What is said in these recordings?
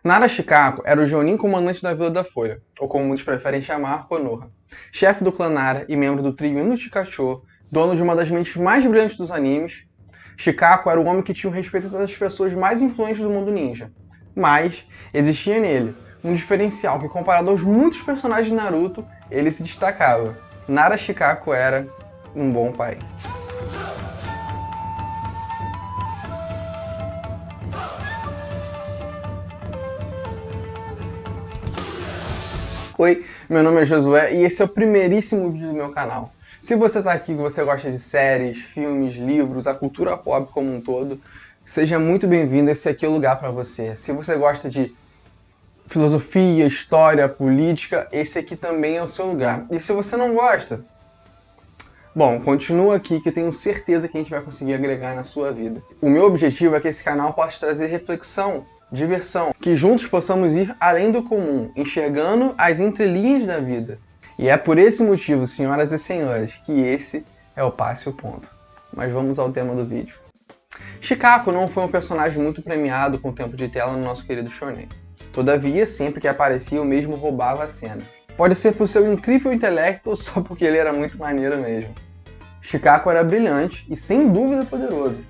Nara Shikako era o Jonin comandante da Vila da Folha, ou como muitos preferem chamar, Konoha. Chefe do clã Nara e membro do trio Ino Chikacho, dono de uma das mentes mais brilhantes dos animes, Shikako era o homem que tinha o respeito das pessoas mais influentes do mundo ninja. Mas existia nele um diferencial que, comparado aos muitos personagens de Naruto, ele se destacava. Nara Shikako era um bom pai. Oi, meu nome é Josué e esse é o primeiríssimo vídeo do meu canal. Se você está aqui e você gosta de séries, filmes, livros, a cultura pop como um todo, seja muito bem-vindo, esse aqui é o lugar para você. Se você gosta de filosofia, história, política, esse aqui também é o seu lugar. E se você não gosta, bom, continua aqui que eu tenho certeza que a gente vai conseguir agregar na sua vida. O meu objetivo é que esse canal possa trazer reflexão, diversão, que juntos possamos ir além do comum, enxergando as entrelinhas da vida. E é por esse motivo, senhoras e senhores, que esse é o Passe o Ponto. Mas vamos ao tema do vídeo. Shikako não foi um personagem muito premiado com o tempo de tela no nosso querido shonen. Todavia, sempre que aparecia, o mesmo roubava a cena. Pode ser por seu incrível intelecto ou só porque ele era muito maneiro mesmo. Shikako era brilhante e sem dúvida poderoso.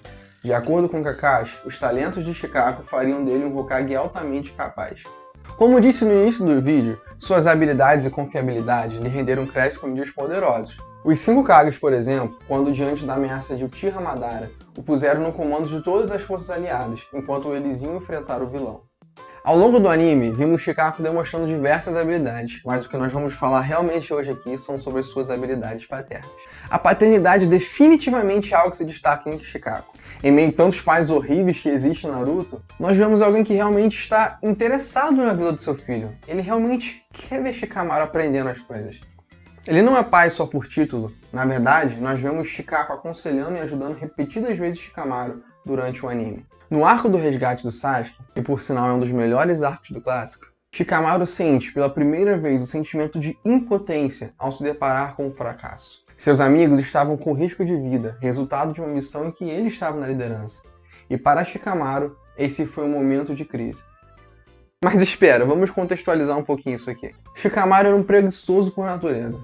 De acordo com Kakashi, os talentos de Shikako fariam dele um Hokage altamente capaz. Como disse no início do vídeo, suas habilidades e confiabilidade lhe renderam crédito como dias poderosos. Os 5 Kages, por exemplo, quando diante da ameaça de Uchiha Madara, o puseram no comando de todas as forças aliadas, enquanto eles iam enfrentar o vilão. Ao longo do anime, vimos Shikako demonstrando diversas habilidades, mas o que nós vamos falar realmente hoje aqui são sobre suas habilidades paternas. A paternidade definitivamente é algo que se destaca em Shikako. Em meio a tantos pais horríveis que existem em Naruto, nós vemos alguém que realmente está interessado na vida do seu filho. Ele realmente quer ver Shikamaru aprendendo as coisas. Ele não é pai só por título. Na verdade, nós vemos Shikako aconselhando e ajudando repetidas vezes Shikamaru durante o anime. No arco do resgate do Sasuke, que por sinal é um dos melhores arcos do clássico, Shikamaru sente pela primeira vez o sentimento de impotência ao se deparar com o fracasso. Seus amigos estavam com risco de vida, resultado de uma missão em que ele estava na liderança. E para Shikamaru, esse foi um momento de crise. Mas espera, vamos contextualizar um pouquinho isso aqui. Shikamaru era um preguiçoso por natureza.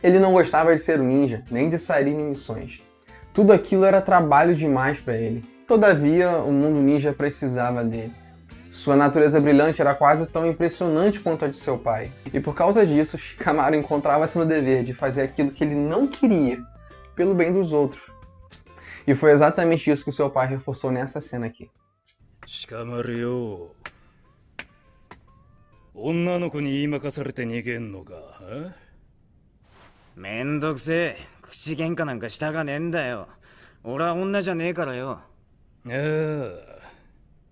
Ele não gostava de ser um ninja, nem de sair em missões. Tudo aquilo era trabalho demais para ele. Todavia, o mundo ninja precisava dele. Sua natureza brilhante era quase tão impressionante quanto a de seu pai. E por causa disso, Shikamaru encontrava-se no dever de fazer aquilo que ele não queria, pelo bem dos outros. E foi exatamente isso que seu pai reforçou nessa cena aqui. Shikamaru yo. 女の子に言い任されて逃げんのか？めんどくせえ。口喧嘩なんかしたがねえんだよ。俺は女じゃねえからよ。ああ、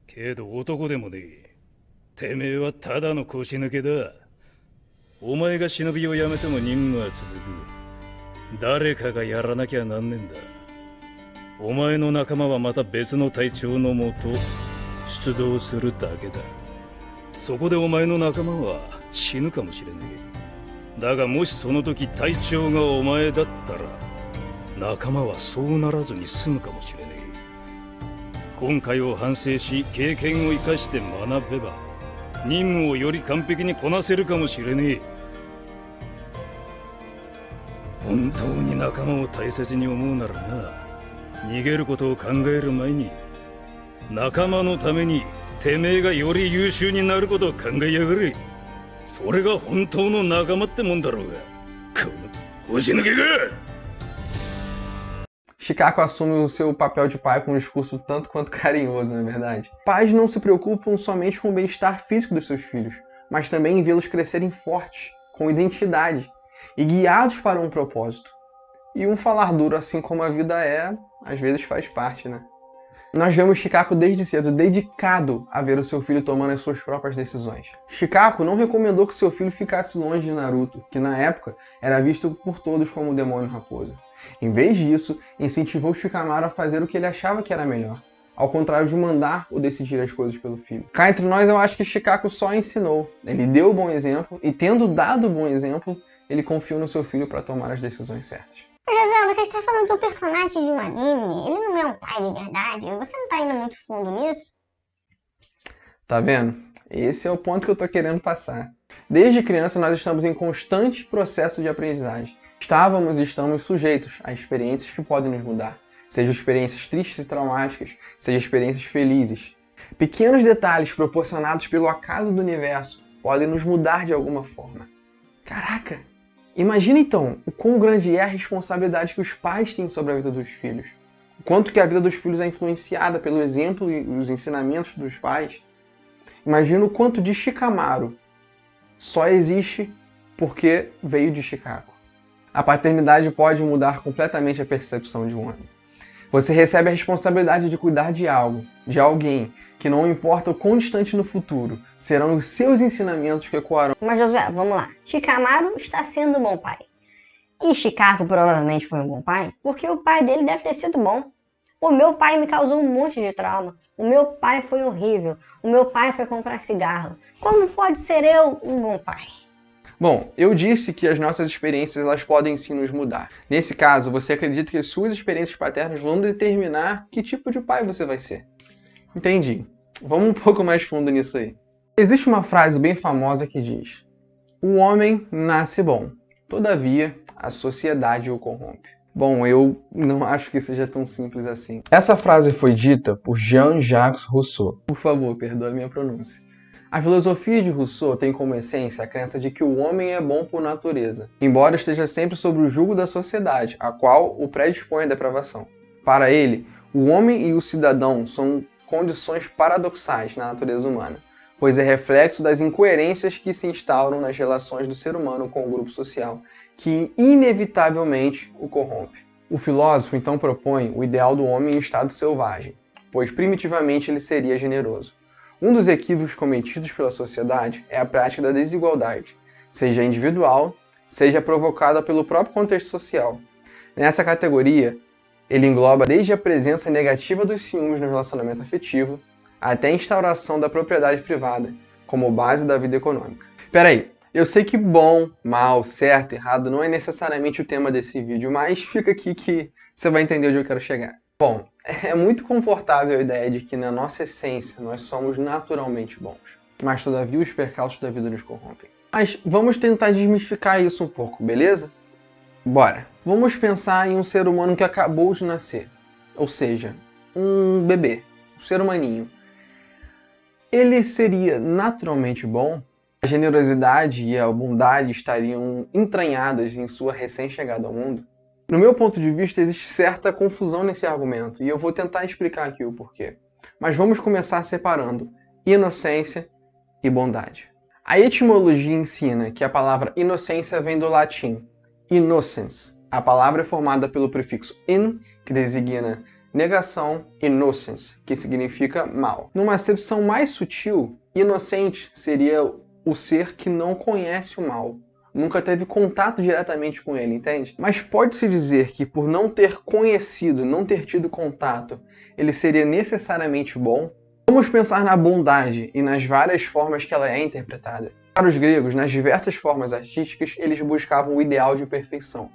けど男でもねえ。てめえはただの腰抜けだ。お前が忍びをやめても任務は続く。誰かがやらなきゃなんねんだ。お前の仲間はまた別の隊長のもと出動するだけだ。そこでお前の仲間は死ぬかもしれねえ。だがもしその時隊長がお前だったら仲間はそうならずに済むかもしれねえ。今回を反省し経験を生かして学べば任務をより完璧にこなせるかもしれねえ。本当に仲間を大切に思うならな、逃げることを考える前に仲間のためにてめえがより優秀になることを考えやがれ。それが本当の仲間ってもんだろうが。この腰抜けが！Shikako assume o seu papel de pai com um discurso tanto quanto carinhoso, na verdade. Pais não se preocupam somente com o bem-estar físico dos seus filhos, mas também em vê-los crescerem fortes, com identidade e guiados para um propósito. E um falar duro, assim como a vida é, às vezes faz parte, né? Nós vemos Shikako desde cedo dedicado a ver o seu filho tomando as suas próprias decisões. Shikako não recomendou que seu filho ficasse longe de Naruto, que na época era visto por todos como o demônio raposa. Em vez disso, incentivou Shikamaru a fazer o que ele achava que era melhor, ao contrário de mandar ou decidir as coisas pelo filho. Cá entre nós, eu acho que Shikako só ensinou. Ele deu o bom exemplo e, tendo dado o bom exemplo, ele confiou no seu filho para tomar as decisões certas. José, você está falando de um personagem de um anime? Ele não é um pai de verdade? Você não está indo muito fundo nisso? Tá vendo? Esse é o ponto que eu estou querendo passar. Desde criança nós estamos em constante processo de aprendizagem. Estávamos e estamos sujeitos a experiências que podem nos mudar. Sejam experiências tristes e traumáticas, sejam experiências felizes. Pequenos detalhes proporcionados pelo acaso do universo podem nos mudar de alguma forma. Caraca! Imagina então o quão grande é a responsabilidade que os pais têm sobre a vida dos filhos. O quanto que a vida dos filhos é influenciada pelo exemplo e os ensinamentos dos pais. Imagina o quanto de Shikamaru só existe porque veio de Chicago. A paternidade pode mudar completamente a percepção de um homem. Você recebe a responsabilidade de cuidar de algo, de alguém, que não importa o quão distante no futuro, serão os seus ensinamentos que ecoarão. Mas Josué, vamos lá. Shikamaru está sendo um bom pai. E Chicago provavelmente foi um bom pai, porque o pai dele deve ter sido bom. O meu pai me causou um monte de trauma. O meu pai foi horrível. O meu pai foi comprar cigarro. Como pode ser eu um bom pai? Bom, eu disse que as nossas experiências elas podem sim nos mudar. Nesse caso, você acredita que as suas experiências paternas vão determinar que tipo de pai você vai ser. Entendi. Vamos um pouco mais fundo nisso aí. Existe uma frase bem famosa que diz: o homem nasce bom, todavia a sociedade o corrompe. Bom, eu não acho que seja tão simples assim. Essa frase foi dita por Jean-Jacques Rousseau. Por favor, perdoe a minha pronúncia. A filosofia de Rousseau tem como essência a crença de que o homem é bom por natureza, embora esteja sempre sob o jugo da sociedade, a qual o predispõe à depravação. Para ele, o homem e o cidadão são condições paradoxais na natureza humana, pois é reflexo das incoerências que se instauram nas relações do ser humano com o grupo social, que inevitavelmente o corrompe. O filósofo então propõe o ideal do homem em estado selvagem, pois primitivamente ele seria generoso. Um dos equívocos cometidos pela sociedade é a prática da desigualdade, seja individual, seja provocada pelo próprio contexto social. Nessa categoria, ele engloba desde a presença negativa dos ciúmes no relacionamento afetivo, até a instauração da propriedade privada, como base da vida econômica. Peraí, eu sei que bom, mal, certo, errado não é necessariamente o tema desse vídeo, mas fica aqui que você vai entender onde eu quero chegar. Bom, é muito confortável a ideia de que na nossa essência nós somos naturalmente bons, mas todavia os percalços da vida nos corrompem. Mas vamos tentar desmistificar isso um pouco, beleza? Bora! Vamos pensar em um ser humano que acabou de nascer, ou seja, um bebê, um ser humaninho. Ele seria naturalmente bom? A generosidade e a bondade estariam entranhadas em sua recém-chegada ao mundo? No meu ponto de vista, existe certa confusão nesse argumento, e eu vou tentar explicar aqui o porquê. Mas vamos começar separando inocência e bondade. A etimologia ensina que a palavra inocência vem do latim innocens. A palavra é formada pelo prefixo in, que designa negação, e nocens, que significa mal. Numa acepção mais sutil, inocente seria o ser que não conhece o mal. Nunca teve contato diretamente com ele, entende? Mas pode-se dizer que por não ter conhecido, não ter tido contato, ele seria necessariamente bom? Vamos pensar na bondade e nas várias formas que ela é interpretada. Para os gregos, nas diversas formas artísticas, eles buscavam o ideal de perfeição.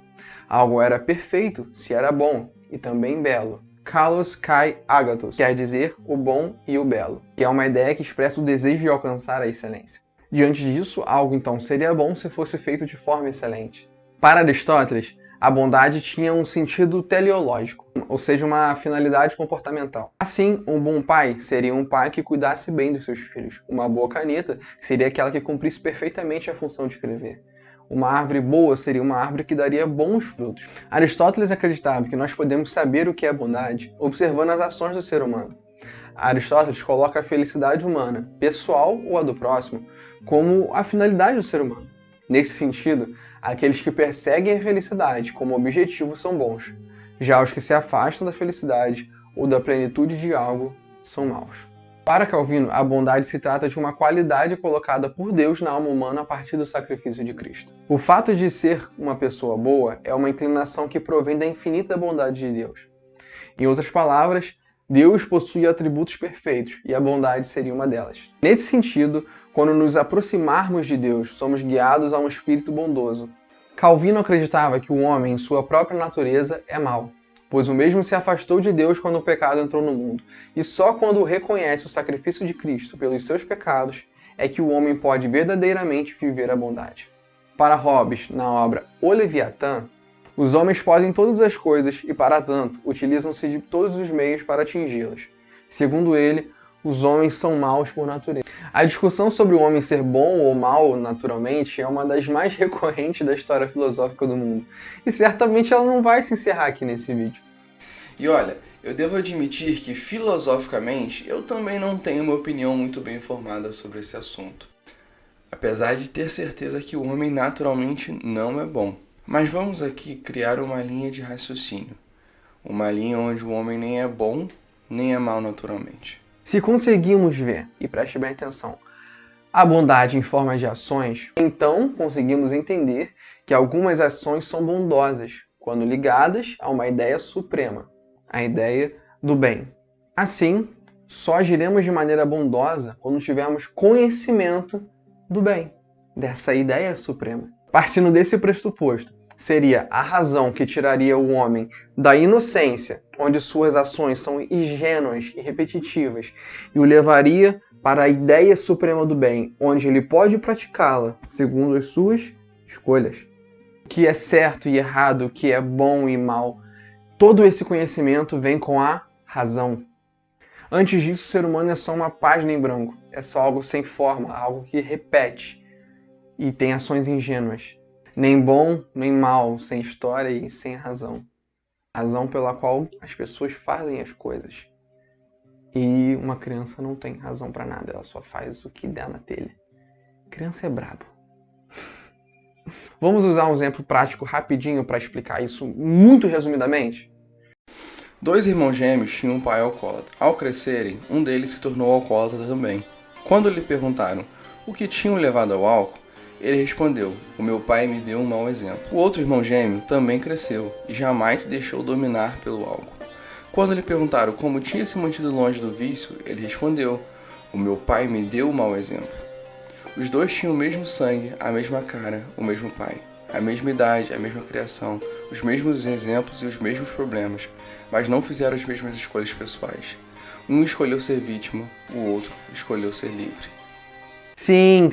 Algo era perfeito se era bom e também belo. Kalos kai agathos, quer dizer o bom e o belo, que é uma ideia que expressa o desejo de alcançar a excelência. Diante disso, algo então seria bom se fosse feito de forma excelente. Para Aristóteles, a bondade tinha um sentido teleológico, ou seja, uma finalidade comportamental. Assim, um bom pai seria um pai que cuidasse bem dos seus filhos. Uma boa caneta seria aquela que cumprisse perfeitamente a função de escrever. Uma árvore boa seria uma árvore que daria bons frutos. Aristóteles acreditava que nós podemos saber o que é bondade observando as ações do ser humano. Aristóteles coloca a felicidade humana, pessoal ou a do próximo, como a finalidade do ser humano. Nesse sentido, aqueles que perseguem a felicidade como objetivo são bons. Já os que se afastam da felicidade ou da plenitude de algo são maus. Para Calvino, a bondade se trata de uma qualidade colocada por Deus na alma humana a partir do sacrifício de Cristo. O fato de ser uma pessoa boa é uma inclinação que provém da infinita bondade de Deus. Em outras palavras, Deus possui atributos perfeitos e a bondade seria uma delas. Nesse sentido, quando nos aproximarmos de Deus, somos guiados a um espírito bondoso. Calvino acreditava que o homem, em sua própria natureza, é mau, pois o mesmo se afastou de Deus quando o pecado entrou no mundo, e só quando reconhece o sacrifício de Cristo pelos seus pecados é que o homem pode verdadeiramente viver a bondade. Para Hobbes, na obra O Leviatã, os homens podem todas as coisas e, para tanto, utilizam-se de todos os meios para atingi-las. Segundo ele, os homens são maus por natureza. A discussão sobre o homem ser bom ou mau naturalmente é uma das mais recorrentes da história filosófica do mundo. E certamente ela não vai se encerrar aqui nesse vídeo. E olha, eu devo admitir que filosoficamente eu também não tenho uma opinião muito bem formada sobre esse assunto. Apesar de ter certeza que o homem naturalmente não é bom. Mas vamos aqui criar uma linha de raciocínio. Uma linha onde o homem nem é bom, nem é mau naturalmente. Se conseguimos ver, e preste bem atenção, a bondade em forma de ações, então conseguimos entender que algumas ações são bondosas, quando ligadas a uma ideia suprema, a ideia do bem. Assim, só agiremos de maneira bondosa quando tivermos conhecimento do bem, dessa ideia suprema. Partindo desse pressuposto, seria a razão que tiraria o homem da inocência, onde suas ações são ingênuas e repetitivas, e o levaria para a ideia suprema do bem, onde ele pode praticá-la segundo as suas escolhas. O que é certo e errado, o que é bom e mal, todo esse conhecimento vem com a razão. Antes disso, o ser humano é só uma página em branco, é só algo sem forma, algo que repete e tem ações ingênuas. Nem bom, nem mal, sem história e sem razão. Razão pela qual as pessoas fazem as coisas. E uma criança não tem razão para nada, ela só faz o que der na telha. Criança é brabo. Vamos usar um exemplo prático rapidinho para explicar isso muito resumidamente? 2 irmãos gêmeos tinham um pai alcoólatra. Ao crescerem, um deles se tornou alcoólatra também. Quando lhe perguntaram o que tinham levado ao álcool, ele respondeu: "O meu pai me deu um mau exemplo." O outro irmão gêmeo também cresceu e jamais se deixou dominar pelo álcool. Quando lhe perguntaram como tinha se mantido longe do vício, ele respondeu: "O meu pai me deu um mau exemplo." Os dois tinham o mesmo sangue, a mesma cara, o mesmo pai, a mesma idade, a mesma criação, os mesmos exemplos e os mesmos problemas, mas não fizeram as mesmas escolhas pessoais. Um escolheu ser vítima, o outro escolheu ser livre. Sim.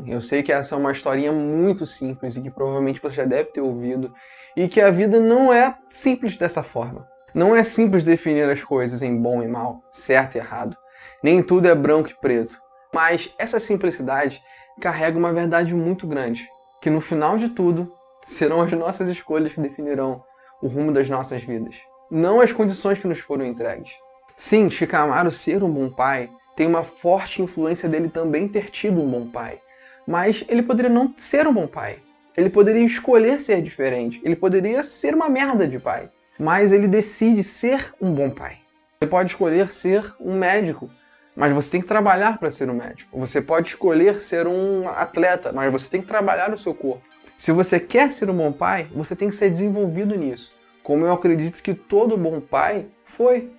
Eu sei que essa é uma historinha muito simples e que provavelmente você já deve ter ouvido, e que a vida não é simples dessa forma. Não é simples definir as coisas em bom e mal, certo e errado. Nem tudo é branco e preto. Mas essa simplicidade carrega uma verdade muito grande, que no final de tudo serão as nossas escolhas que definirão o rumo das nossas vidas, não as condições que nos foram entregues. Sim, Shikamaru ser um bom pai tem uma forte influência dele também ter tido um bom pai. Mas ele poderia não ser um bom pai. Ele poderia escolher ser diferente. Ele poderia ser uma merda de pai. Mas ele decide ser um bom pai. Você pode escolher ser um médico, mas você tem que trabalhar para ser um médico. Você pode escolher ser um atleta, mas você tem que trabalhar no seu corpo. Se você quer ser um bom pai, você tem que ser desenvolvido nisso. Como eu acredito que todo bom pai foi.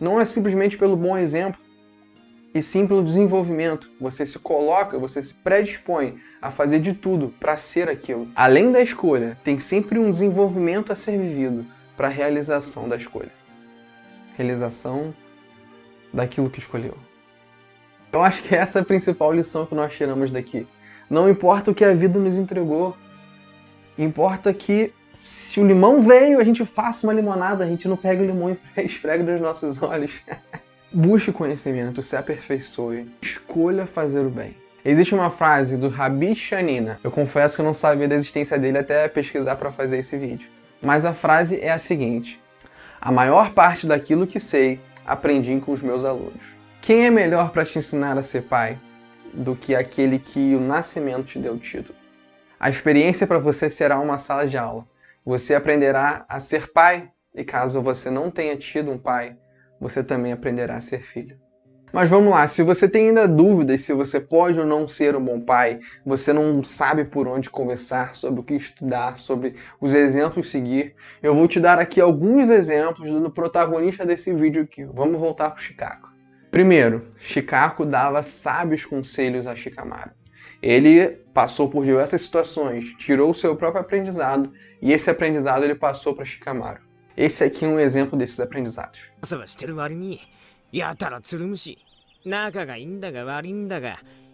Não é simplesmente pelo bom exemplo, e sim pelo desenvolvimento. Você se coloca, você se predispõe a fazer de tudo para ser aquilo. Além da escolha, tem sempre um desenvolvimento a ser vivido para a realização da escolha. Realização daquilo que escolheu. Eu acho que essa é a principal lição que nós tiramos daqui. Não importa o que a vida nos entregou, importa que se o limão veio, a gente faça uma limonada, a gente não pega o limão e esfrega nos nossos olhos. Busque conhecimento, se aperfeiçoe, escolha fazer o bem. Existe uma frase do Rabbi Shanina, eu confesso que eu não sabia da existência dele até pesquisar para fazer esse vídeo. Mas a frase é a seguinte: a maior parte daquilo que sei, aprendi com os meus alunos. Quem é melhor para te ensinar a ser pai do que aquele que o nascimento te deu o título? A experiência para você será uma sala de aula. Você aprenderá a ser pai, e caso você não tenha tido um pai, você também aprenderá a ser filho. Mas vamos lá, se você tem ainda dúvidas se você pode ou não ser um bom pai, você não sabe por onde conversar, sobre o que estudar, sobre os exemplos seguir, eu vou te dar aqui alguns exemplos do protagonista desse vídeo aqui. Vamos voltar para o Shikaku. Primeiro, Shikaku dava sábios conselhos a Shikamaru. Ele passou por diversas situações, tirou o seu próprio aprendizado, e esse aprendizado ele passou para Shikamaru. Esse aqui é um exemplo desses aprendizados.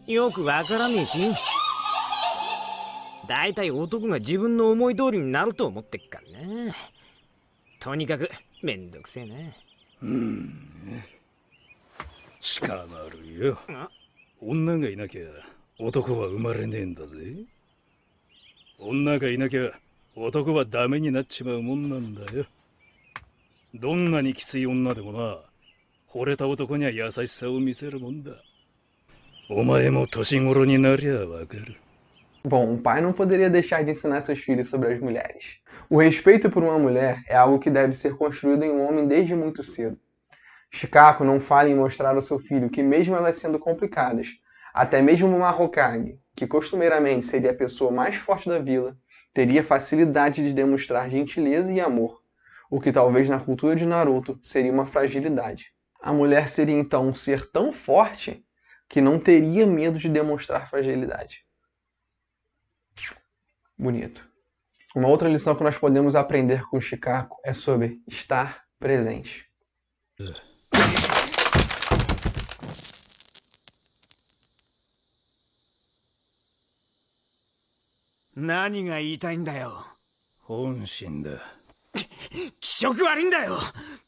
よくわからねえし。だいたい男が自分の思い通りになると思ってっからな。とにかくめんどくせえな。鹿丸よ。女がいなきゃ男は生まれねえんだぜ。女がいなきゃ男はダメになっちまうもんなんだよ。どんなにきつい女でもな、惚れた男には優しさを見せるもんだ。お前も年頃になりゃわかる。Bom, um pai não poderia deixar de ensinar seus filhos sobre as mulheres. O respeito por uma mulher é algo que deve ser construído em um homem desde muito cedo. Shikako não falha em mostrar ao seu filho que, mesmo elas sendo complicadas, até mesmo uma Hokage, que costumeiramente seria a pessoa mais forte da vila, teria facilidade de demonstrar gentileza e amor, o que talvez na cultura de Naruto seria uma fragilidade. A mulher seria então um ser tão forte que não teria medo de demonstrar fragilidade. Bonito. Uma outra lição que nós podemos aprender com Shikako é sobre estar presente. 何が言いたいんだよ。本心だ。気色悪いんだよ。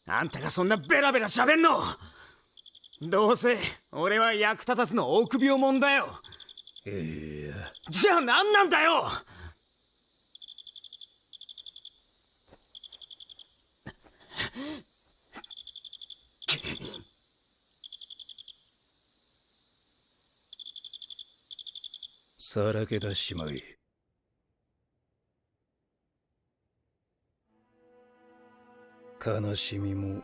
あんたがそんなベラベラ喋んの。どうせ俺は役立たずの臆病者だよ。いや。じゃあ何なんだよ。さらけ出しまい。悲しみも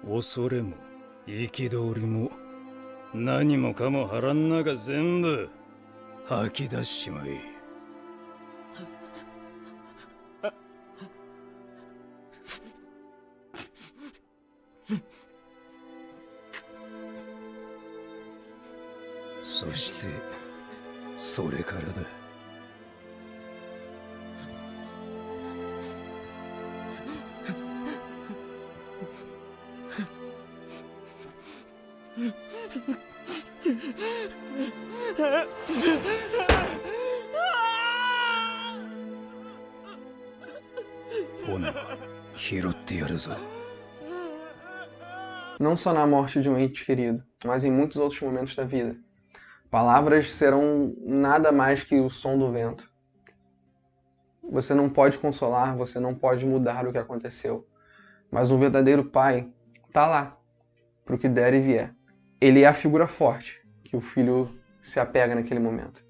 恐れも憤りも何もかも腹ん中全部吐き出しまい。そしてそれからだ。骨は拾ってやるぞ。Não só na morte de um ente querido, mas em muitos outros momentos da vida. Palavras serão nada mais que o som do vento. Você não pode consolar, você não pode mudar o que aconteceu. Mas um verdadeiro pai está lá, para o que der e vier. Ele é a figura forte que o filho se apega naquele momento.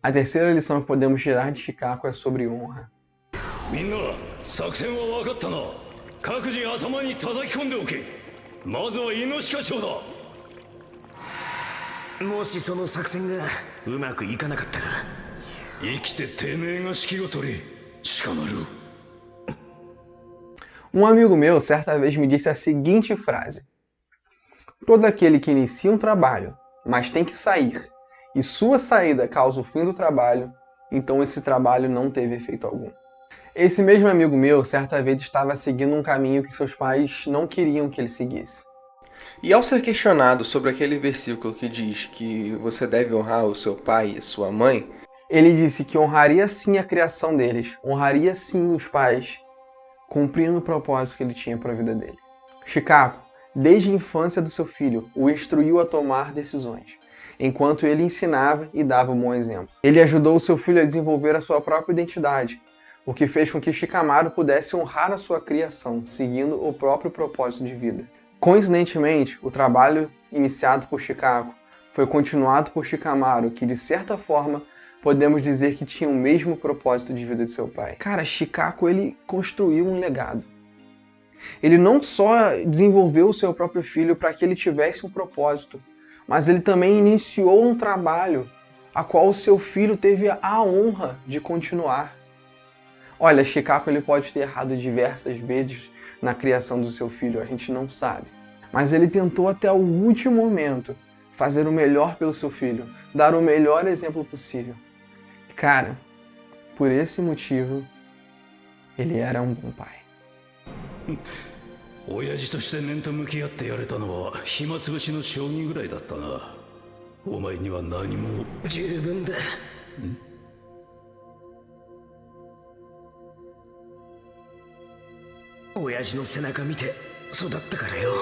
A terceira lição que podemos tirar de Shikako é sobre honra. みんな、作戦は分かったな。各自頭に叩き込んでおけ。まずはイノシカショウだ。もしその作戦がうまくいかなかったら、生きててめえが指揮を取れ、鹿丸。Um amigo meu certa vez me disse a seguinte frase: todo aquele que inicia um trabalho, mas tem que sair, e sua saída causa o fim do trabalho, então esse trabalho não teve efeito algum. Esse mesmo amigo meu certa vez estava seguindo um caminho que seus pais não queriam que ele seguisse. E ao ser questionado sobre aquele versículo que diz que você deve honrar o seu pai e sua mãe, ele disse que honraria sim a criação deles, honraria sim os pais, cumprindo o propósito que ele tinha para a vida dele. Shikako, desde a infância do seu filho, o instruiu a tomar decisões, enquanto ele ensinava e dava um bom exemplo. Ele ajudou o seu filho a desenvolver a sua própria identidade, o que fez com que Shikamaru pudesse honrar a sua criação, seguindo o próprio propósito de vida. Coincidentemente, o trabalho iniciado por Shikako foi continuado por Shikamaru, que de certa forma podemos dizer que tinha o mesmo propósito de vida de seu pai. Cara, Shikako, ele construiu um legado. Ele não só desenvolveu o seu próprio filho para que ele tivesse um propósito, mas ele também iniciou um trabalho a qual o seu filho teve a honra de continuar. Olha, Shikako ele pode ter errado diversas vezes na criação do seu filho, a gente não sabe. Mas ele tentou até o último momento fazer o melhor pelo seu filho, dar o melhor exemplo possível. Cara, por esse motivo, ele era um bom pai. 親父として面と向き合ってやれたのは暇つぶしの将棋ぐらいだったな。お前には何も。十分だ。親父の背中見て育ったからよ。